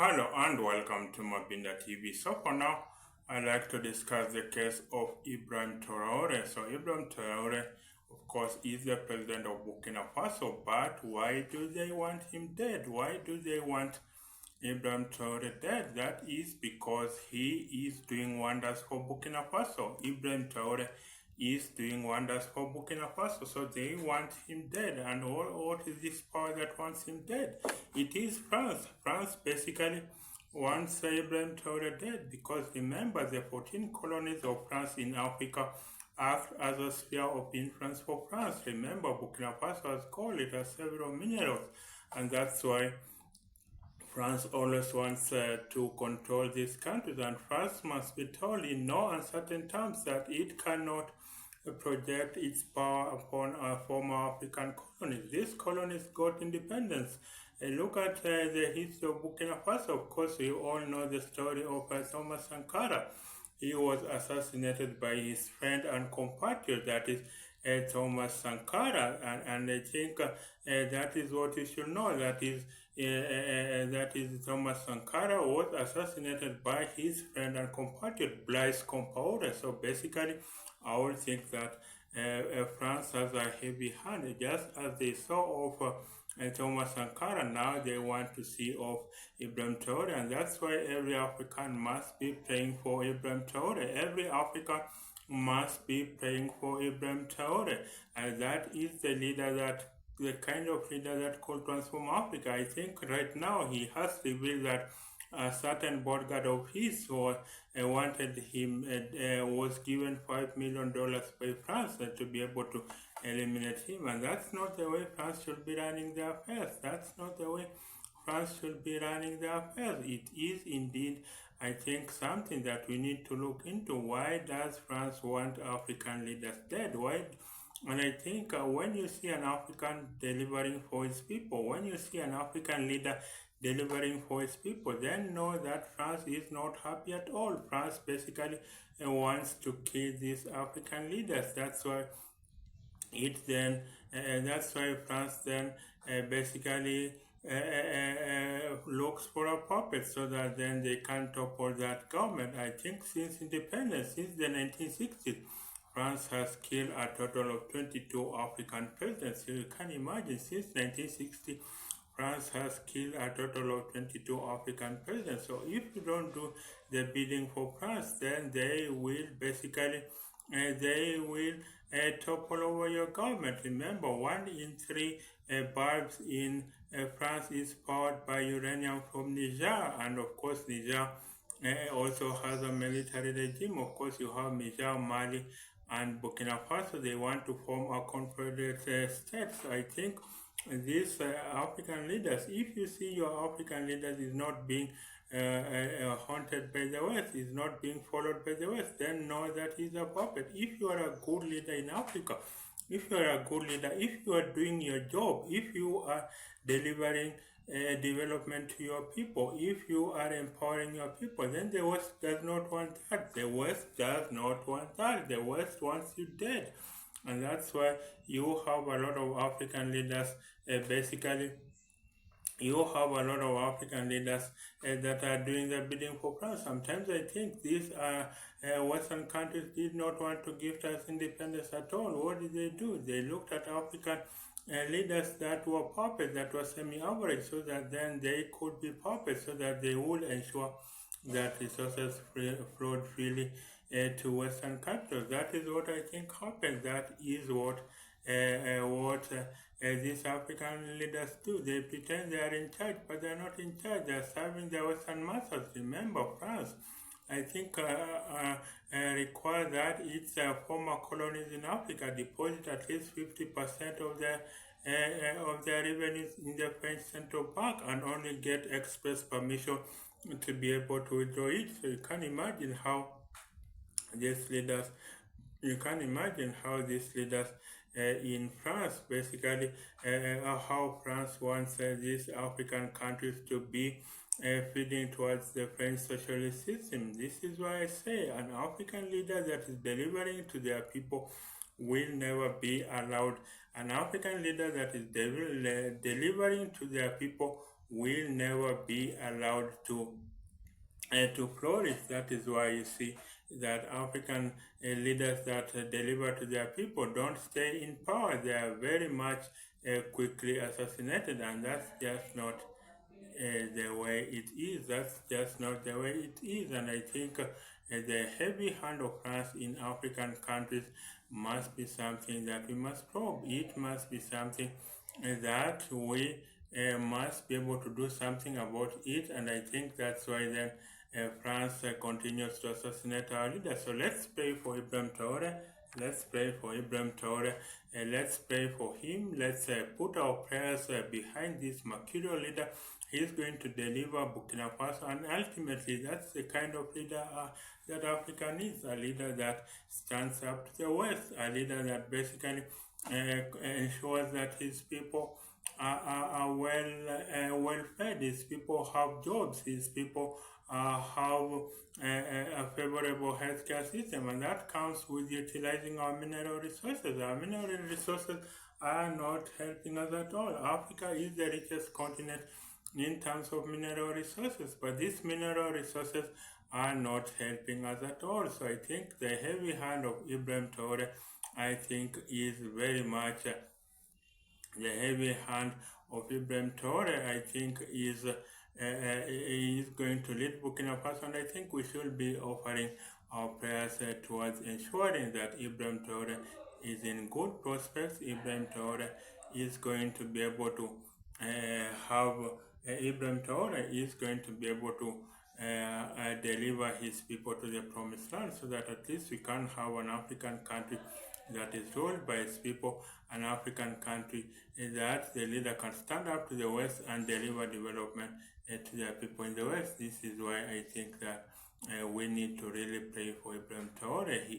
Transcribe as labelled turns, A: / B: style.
A: Hello and welcome to Mabinda TV. So for now, I'd like to discuss the case of Ibrahim Traore. So Ibrahim Traore, of course, is the president of Burkina Faso, but why do they want him dead? Why do they want Ibrahim Traore dead? That is because he is doing wonders for Burkina Faso. Ibrahim Traore is doing wonders for Burkina Faso, so they want him dead. And what is this power that wants him dead? It is France. France basically wants Ibrahim Traore dead because remember, the 14 colonies of France in Africa act as a sphere of influence for France. Remember, Burkina Faso has coal, it has several minerals, and that's why France always wants to control these countries, and France must be told in no uncertain terms that it cannot project its power upon former African colonies. These colonies got independence. Look at the history of Burkina Faso. Of course, you all know the story of Thomas Sankara. He was assassinated by his friend and compatriot, that is Thomas Sankara, and I think that is what you should know. That is Thomas Sankara was assassinated by his friend and compatriot Blaise Compaoré. So basically, I would think that France has a heavy hand, just as they saw of Thomas Sankara. Now they want to see of Ibrahim Traore, and that's why every African must be praying for Ibrahim Traore. Every African must be praying for Ibrahim Traore, and that is the kind of leader that could transform Africa. I think right now he has revealed that a certain bodyguard of his wanted him, was given $5 million by France to be able to eliminate him, and that's not the way France should be running their affairs. That's not the way France should be running their affairs. It is indeed, I think, something that we need to look into. Why does France want African leaders dead? Why? And I think when you see an African delivering for his people, when you see an African leader delivering for his people, then know that France is not happy at all. France basically wants to kill these African leaders. That's why France then basically looks for a puppet so that then they can topple that government. I think since independence, since the 1960s, France has killed a total of 22 African presidents. So you can imagine, since 1960, France has killed a total of 22 African presidents. So if you don't do the bidding for France, then they will basically topple over your government. Remember, 1 in 3 bulbs in France is powered by uranium from Niger, and of course Niger also has a military regime. Of course, you have Niger, Mali, and Burkina Faso. They want to form a confederate state. So I think these African leaders, if you see your African leaders is not being haunted by the West, is not being followed by the West, then know that he's a puppet. If you are a good leader in Africa, if you are a good leader, if you are doing your job, if you are delivering development to your people, if you are empowering your people, then the West does not want that. The West does not want that. The West wants you dead. And that's why you have a lot of African leaders basically you have a lot of African leaders that are doing the bidding for France. Sometimes I think these Western countries did not want to give us independence at all. What did they do? They looked at African leaders that were puppets, that were semi-average, so that then they could be puppets, so that they would ensure that resources flowed freely to Western countries. That is what I think happened. That is what these African leaders do. They pretend they are in charge, but they are not in charge. They are serving the Western masses. Remember, France, I think, require that its former colonies in Africa deposit at least 50% of their revenues in the French central bank and only get express permission to be able to withdraw it. So you can imagine how these leaders in France, basically, how France wants these African countries to be feeding towards the French socialist system. This is why I say an African leader that is delivering to their people will never be allowed. An African leader that is delivering to their people will never be allowed to flourish. That is why you see that African leaders that deliver to their people don't stay in power. They are very much quickly assassinated, and that's just not the way it is. That's just not the way it is. And I think the heavy hand of France in African countries must be something that we must probe. It must be something that we must be able to do something about it. And I think that's why then France continues to assassinate our leaders. So let's pray for Ibrahim Traore. Let's pray for Ibrahim Traore. Let's pray for him. Let's put our prayers behind this mercurial leader. He's going to deliver Burkina Faso, and ultimately, that's the kind of leader that Africa needs, a leader that stands up to the West, a leader that basically ensures that his people are well fed, his people have jobs, his people have a favorable healthcare system, and that comes with utilizing our mineral resources. Our mineral resources are not helping us at all. Africa is the richest continent in terms of mineral resources, but these mineral resources are not helping us at all. So I think the heavy hand of Ibrahim Traore, I think, is very much the heavy hand of Ibrahim Traore, I think, is going to lead Burkina Faso, and I think we should be offering our prayers towards ensuring that Ibrahim Traore is in good prospects. Ibrahim Traore is going to be able to Ibrahim Traore is going to be able to deliver his people to the promised land, so that at least we can have an African country that is ruled by its people, an African country that the leader can stand up to the West and deliver development to their people in the West. This is why I think that we need to really pray for Ibrahim Traore. He